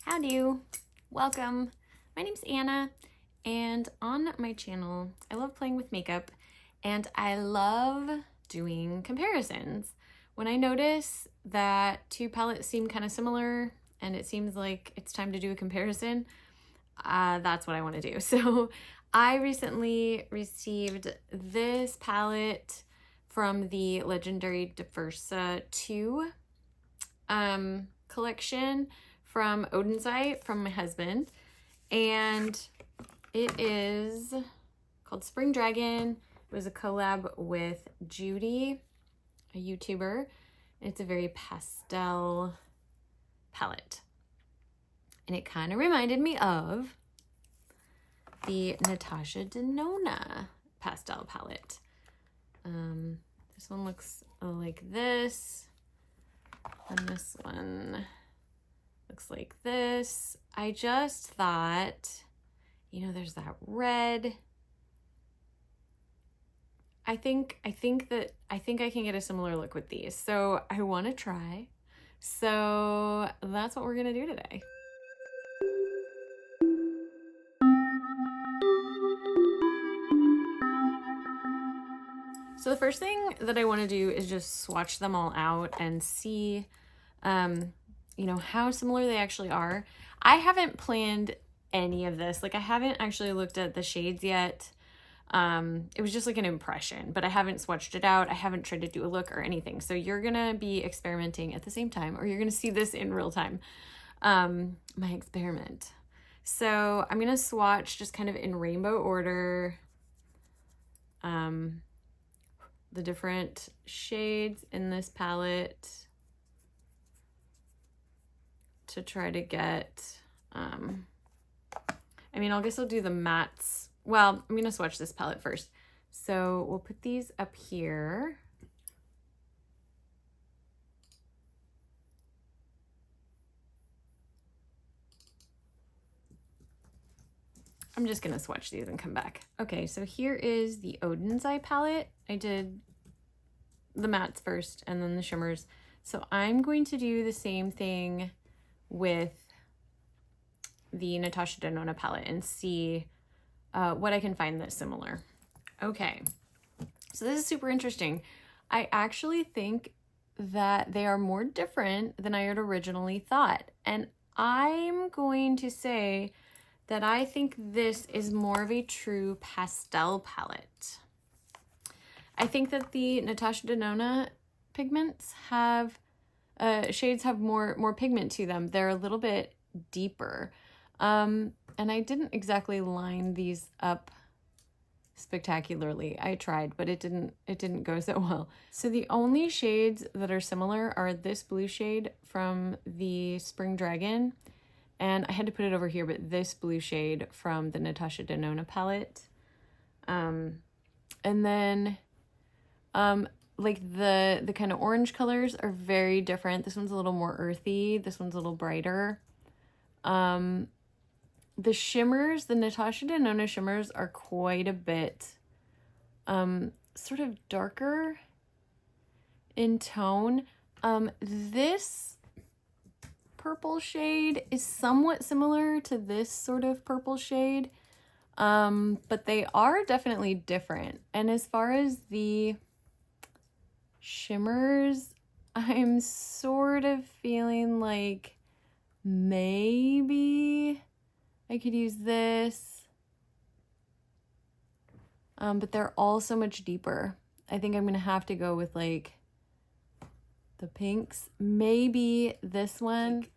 Howdy, welcome. My name's Anna, and on my channel, I love playing with makeup, and I love doing comparisons. When I notice that two palettes seem kind of similar, and it seems like it's time to do a comparison, that's what I want to do. So I recently received this palette from the Legendary Diversa 2 collection from Oden from my husband, and it is called Spring Dragon. It was a collab with Judy, a YouTuber. It's a very pastel palette, and it kind of reminded me of the Natasha Denona pastel palette. This one looks like this, and this one looks like this. I just thought, you know, there's that red. I think I can get a similar look with these. So I want to try. So that's what we're going to do today. So the first thing that I want to do is just swatch them all out and see you know, how similar they actually are. I haven't planned any of this. Like, I haven't actually looked at the shades yet. It was just like an impression, but I haven't swatched it out. I haven't tried to do a look or anything. So you're gonna be experimenting at the same time, or you're gonna see this in real time, my experiment. So I'm gonna swatch just kind of in rainbow order, the different shades in this palette to try to get, I mean, I guess I'll do the mattes. Well, I'm gonna swatch this palette first. So we'll put these up here. I'm just gonna swatch these and come back. Okay, so here is the Oden's Eye palette. I did the mattes first and then the shimmers. So I'm going to do the same thing with the Natasha Denona palette and see what I can find that's similar. Okay, so this is super interesting. I actually think that they are more different than I had originally thought. And I'm going to say that I think this is more of a true pastel palette. I think that the Natasha Denona pigments have shades have more pigment to them. They're a little bit deeper. And I didn't exactly line these up spectacularly. I tried, but it didn't go so well. So the only shades that are similar are this blue shade from the Spring Dragon, and I had to put it over here, but this blue shade from the Natasha Denona palette. And then like the kind of orange colors are very different. This one's a little more earthy. This one's a little brighter. The shimmers, the Natasha Denona shimmers are quite a bit sort of darker in tone. This purple shade is somewhat similar to this sort of purple shade, but they are definitely different. And as far as the shimmers, I'm sort of feeling like maybe I could use this, but they're all so much deeper. I think I'm gonna have to go with like the pinks, maybe this one. Like,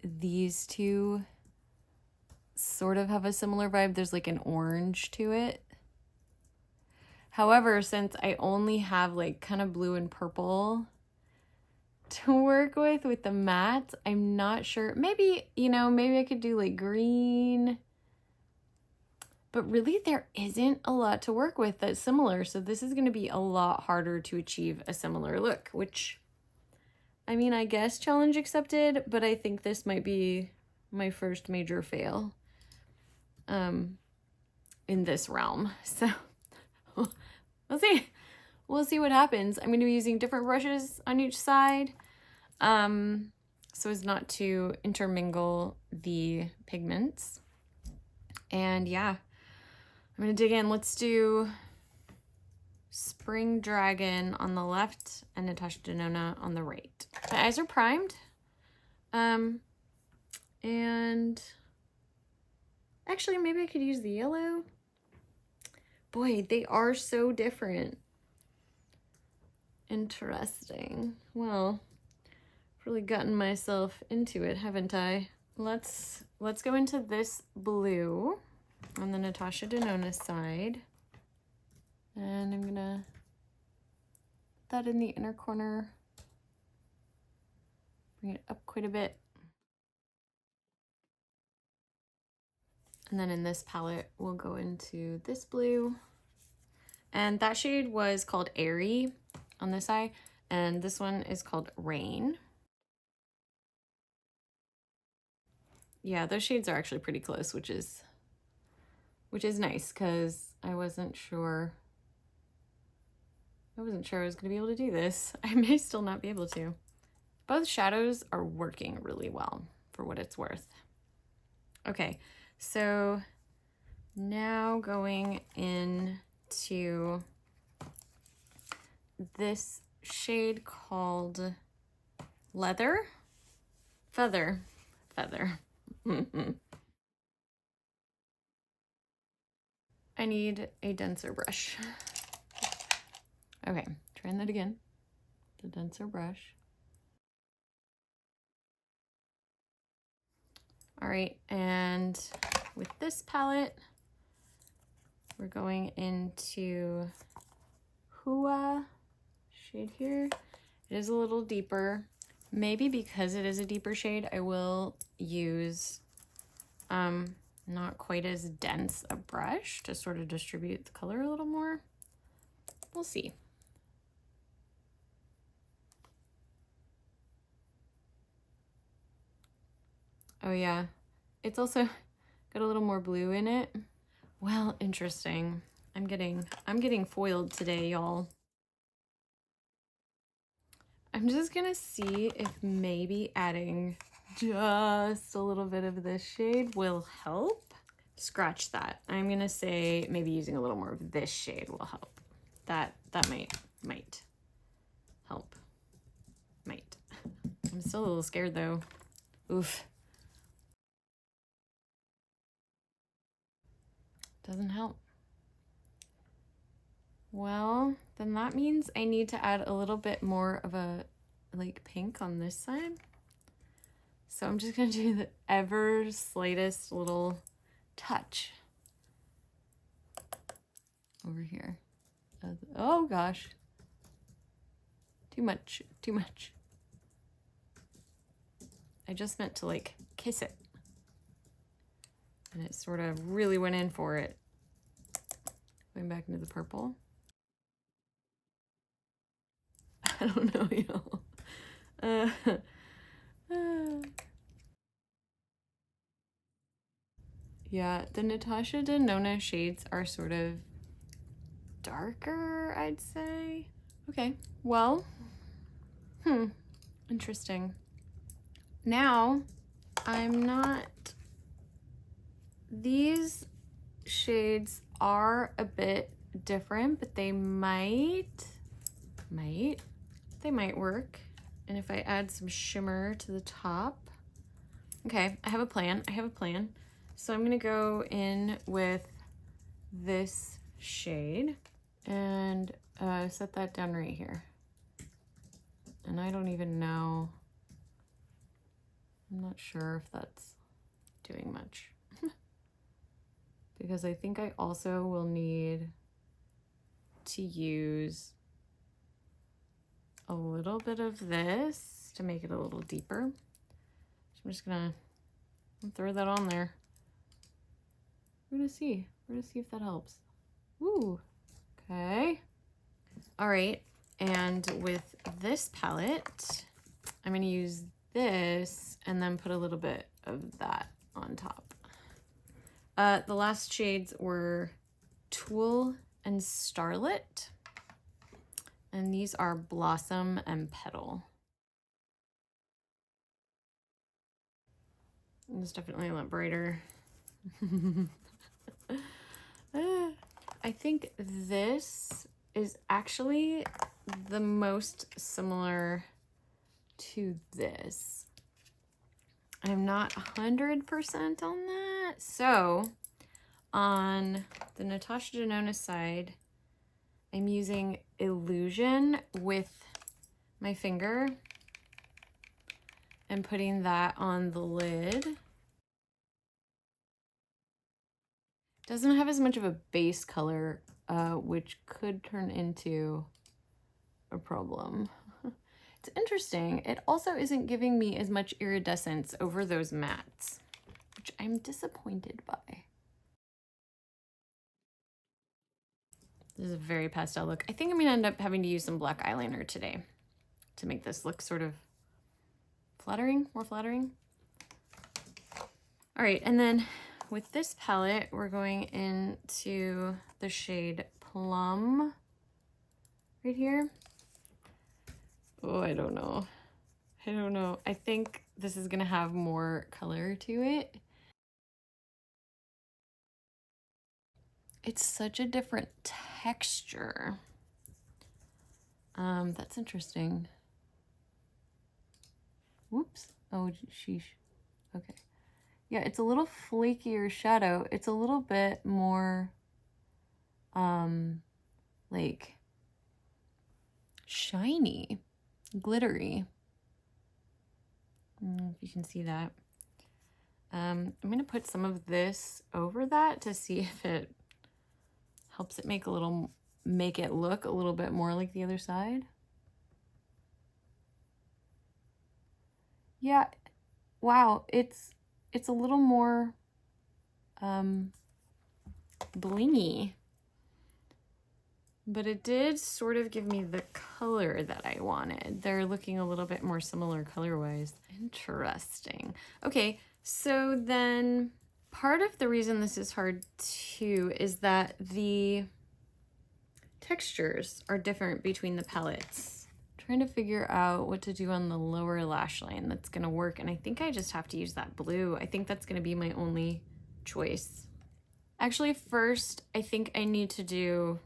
these two sort of have a similar vibe. There's like an orange to it. However, since I only have like kind of blue and purple to work with the mattes, I'm not sure. Maybe, you know, maybe I could do like green. But really there isn't a lot to work with that's similar. So this is going to be a lot harder to achieve a similar look, which, I mean, I guess challenge accepted, but I think this might be my first major fail in this realm. So we'll see. We'll see what happens. I'm going to be using different brushes on each side. so as not to intermingle the pigments. And yeah, I'm gonna dig in. Let's do Spring Dragon on the left and Natasha Denona on the right. My eyes are primed. And actually maybe I could use the yellow. Boy, they are so different. Interesting. Well, I've really gotten myself into it, haven't I? Let's go into this blue on the Natasha Denona side. And I'm gonna put that in the inner corner. Bring it up quite a bit. And then in this palette, we'll go into this blue. And that shade was called Airy on this eye, and this one is called Rain. Yeah, those shades are actually pretty close, which is nice, because I wasn't sure I was gonna be able to do this. I may still not be able to. Both shadows are working really well for what it's worth. Okay, so now going into this shade called Feather. I need a denser brush. Okay, trying that again. The denser brush. All right, and with this palette, we're going into Hua shade here. It is a little deeper. Maybe because it is a deeper shade, I will use not quite as dense a brush to sort of distribute the color a little more. We'll see. Oh yeah, it's also got a little more blue in it. Well, interesting. I'm getting foiled today, y'all. I'm just gonna see if maybe adding just a little bit of this shade will help. Scratch that. I'm gonna say maybe using a little more of this shade will help. That might help. Might. I'm still a little scared though. Oof. Doesn't help. Well, then that means I need to add a little bit more of a like pink on this side. So I'm just gonna do the ever slightest little touch over here. Oh gosh. Too much. I just meant to like kiss it. And it sort of really went in for it. Going back into the purple. I don't know, y'all. Yeah, the Natasha Denona shades are sort of darker, I'd say. Okay, well, interesting. Now, these shades are a bit different, but they might work. And if I add some shimmer to the top. Okay, I have a plan. So I'm gonna go in with this shade and set that down right here. And I don't even know, I'm not sure if that's doing much. Because I think I also will need to use a little bit of this to make it a little deeper. So I'm just gonna throw that on there. We're gonna see if that helps. Ooh, okay. All right, and with this palette, I'm gonna use this and then put a little bit of that on top. The last shades were Tulle and Starlit, and these are Blossom and Petal. It's definitely a lot brighter. I think this is actually the most similar to this. I'm not 100% on that. So on the Natasha Denona side, I'm using Illusion with my finger and putting that on the lid. Doesn't have as much of a base color, which could turn into a problem. It's interesting. It also isn't giving me as much iridescence over those mattes, which I'm disappointed by. This is a very pastel look. I think I'm gonna end up having to use some black eyeliner today to make this look sort of flattering, more flattering. All right, and then with this palette, we're going into the shade Plum right here. Oh, I don't know. I don't know. I think this is gonna have more color to it. It's such a different texture. That's interesting. Whoops. Oh, sheesh. Okay. Yeah, it's a little flakier shadow. It's a little bit more, like, shiny, glittery. I don't know if you can see that. I'm gonna put some of this over that to see if it helps it make it look a little bit more like the other side. Yeah, wow, it's a little more blingy, but it did sort of give me the color that I wanted. They're looking a little bit more similar color-wise. Interesting. Okay, so then part of the reason this is hard too is that the textures are different between the palettes. I'm trying to figure out what to do on the lower lash line that's gonna work, and I think I just have to use that blue. I think that's gonna be my only choice. Actually, first, I think I need to do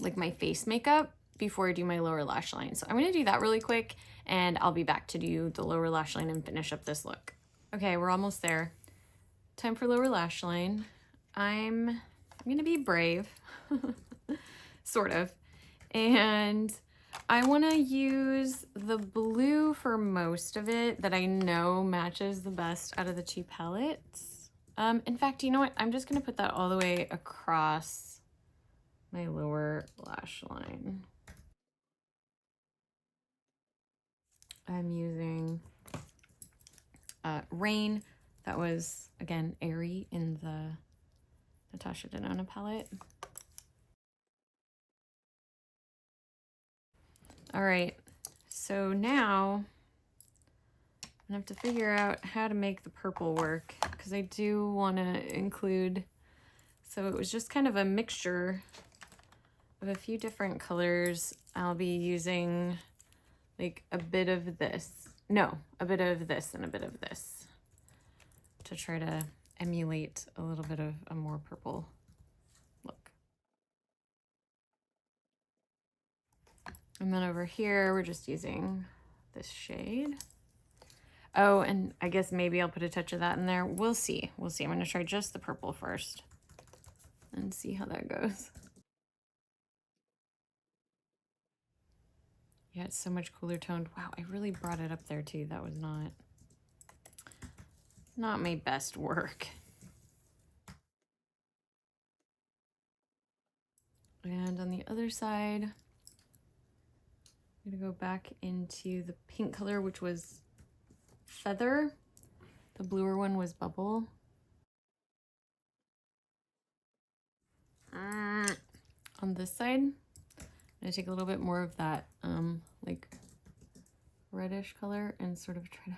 like my face makeup before I do my lower lash line. So I'm gonna do that really quick, and I'll be back to do the lower lash line and finish up this look. Okay, we're almost there. Time for lower lash line. I'm gonna be brave, sort of, and I wanna use the blue for most of it that I know matches the best out of the two palettes. In fact, you know what? I'm just gonna put that all the way across my lower lash line. I'm using Rain. That was, again, Airy in the Natasha Denona palette. All right, so now I have to figure out how to make the purple work, because I do want to include, so it was just kind of a mixture of a few different colors. I'll be using like a bit of this, a bit of this and a bit of this to try to emulate a little bit of a more purple look. And then over here, we're just using this shade. Oh, and I guess maybe I'll put a touch of that in there. We'll see. We'll see. I'm going to try just the purple first and see how that goes. Yeah, it's so much cooler toned. Wow, I really brought it up there too. That was not my best work. And on the other side, I'm going to go back into the pink color, which was Feather. The bluer one was Bubble. On this side, I'm going to take a little bit more of that like reddish color and sort of try to...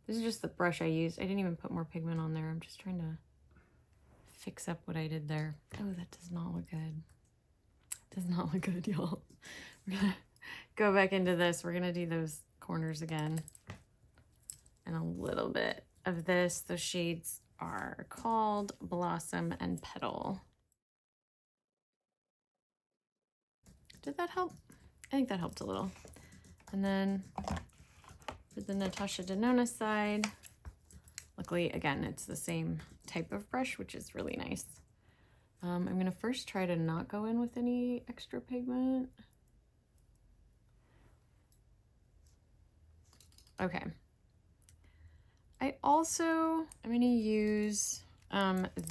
This is just the brush I used. I didn't even put more pigment on there. I'm just trying to fix up what I did there. Oh, that does not look good. It does not look good, y'all. We're gonna go back into this. We're gonna do those corners again. and a little bit of this. The shades are called Blossom and Petal. Did that help? I think that helped a little. And then for the Natasha Denona side, luckily, again, it's the same type of brush, which is really nice. I'm going to first try to not go in with any extra pigment. Okay. I'm going to use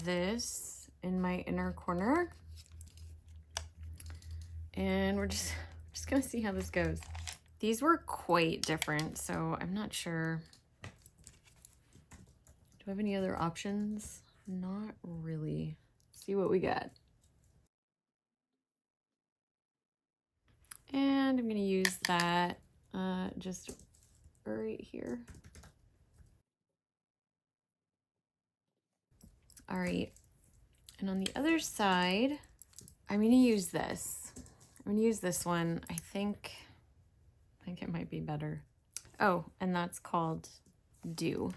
this in my inner corner. And we're just going to see how this goes. These were quite different, so I'm not sure. Do I have any other options? Not really. See what we got. And I'm going to use that just right here. All right. And on the other side, I'm going to use this. I'm going to use this one. I think it might be better. Oh, and that's called Dew.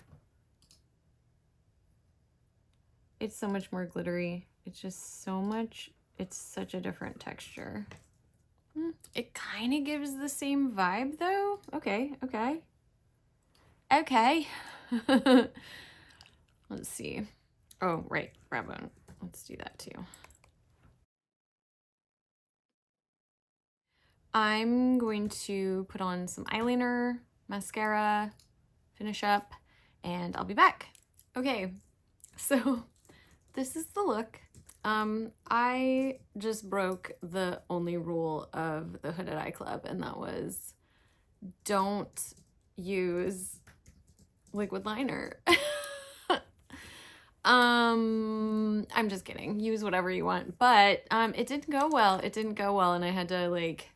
It's so much more glittery. It's just so much, it's such a different texture. It kind of gives the same vibe though. Okay. Let's see. Oh, right, brow bone. Let's do that too. I'm going to put on some eyeliner, mascara, finish up, and I'll be back. Okay, so this is the look. I just broke the only rule of the Hooded Eye Club, and that was don't use liquid liner. I'm just kidding. Use whatever you want, but it didn't go well. It didn't go well, and I had to like,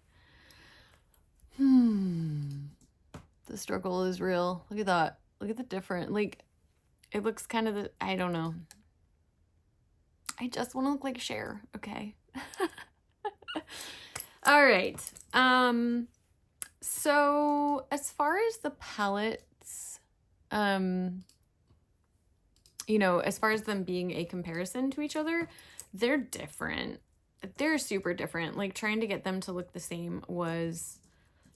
the struggle is real. Look at that. Look at the different, like, it looks kind of the, I don't know. I just want to look like Cher, okay? All right. So as far as the palettes, you know, as far as them being a comparison to each other, they're different. They're super different. Like, trying to get them to look the same was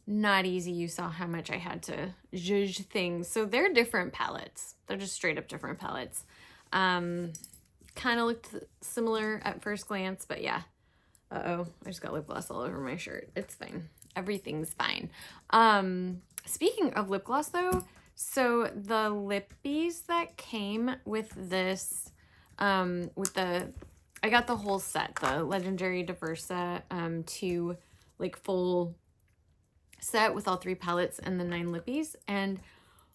not easy. You saw how much I had to judge things. So they're different palettes. They're just straight up different palettes. Kind of looked similar at first glance, but yeah. Uh-oh, I just got lip gloss all over my shirt. It's fine. Everything's fine. Speaking of lip gloss though, so the lippies that came with this, I got the whole set, the Legendary Diversa, 2 like full set with all 3 palettes and the 9 lippies, and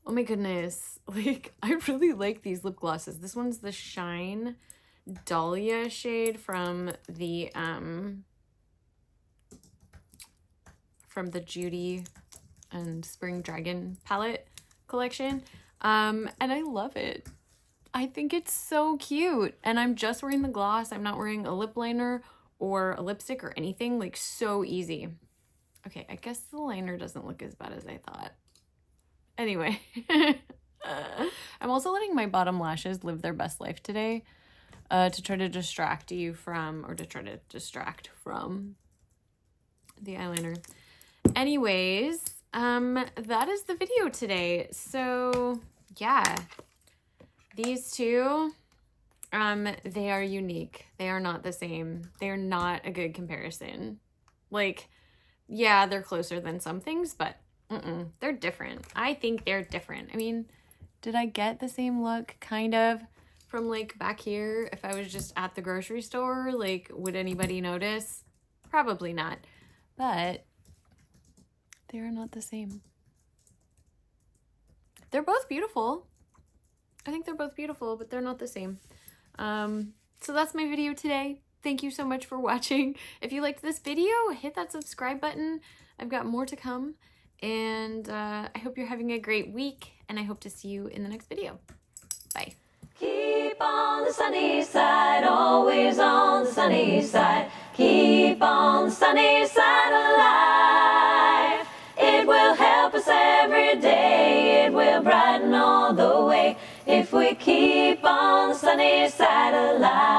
oh my goodness, like, I really like these lip glosses. This one's the Shine Dahlia shade from the Judy and Spring Dragon palette collection, and I love it. I think it's so cute, and I'm just wearing the gloss. I'm not wearing a lip liner or a lipstick or anything. Like, so easy. Okay, I guess the liner doesn't look as bad as I thought. Anyway, I'm also letting my bottom lashes live their best life today, to try to distract you from, or to try to distract from the eyeliner. Anyways, that is the video today. So yeah, these two, they are unique. They are not the same. They are not a good comparison. Like, yeah, they're closer than some things, but they're different. I think they're different. I mean, did I get the same look kind of from like back here if I was just at the grocery store? Like, would anybody notice? Probably not. But they are not the same. They're both beautiful. I think they're both beautiful, but they're not the same. So that's my video today. Thank you so much for watching. If you liked this video, hit that subscribe button. I've got more to come. And I hope you're having a great week, and I hope to see you in the next video. Bye. Keep on the sunny side, always on the sunny side. Keep on the sunny side alive. It will help us every day. It will brighten all away if we keep on the sunny side of life.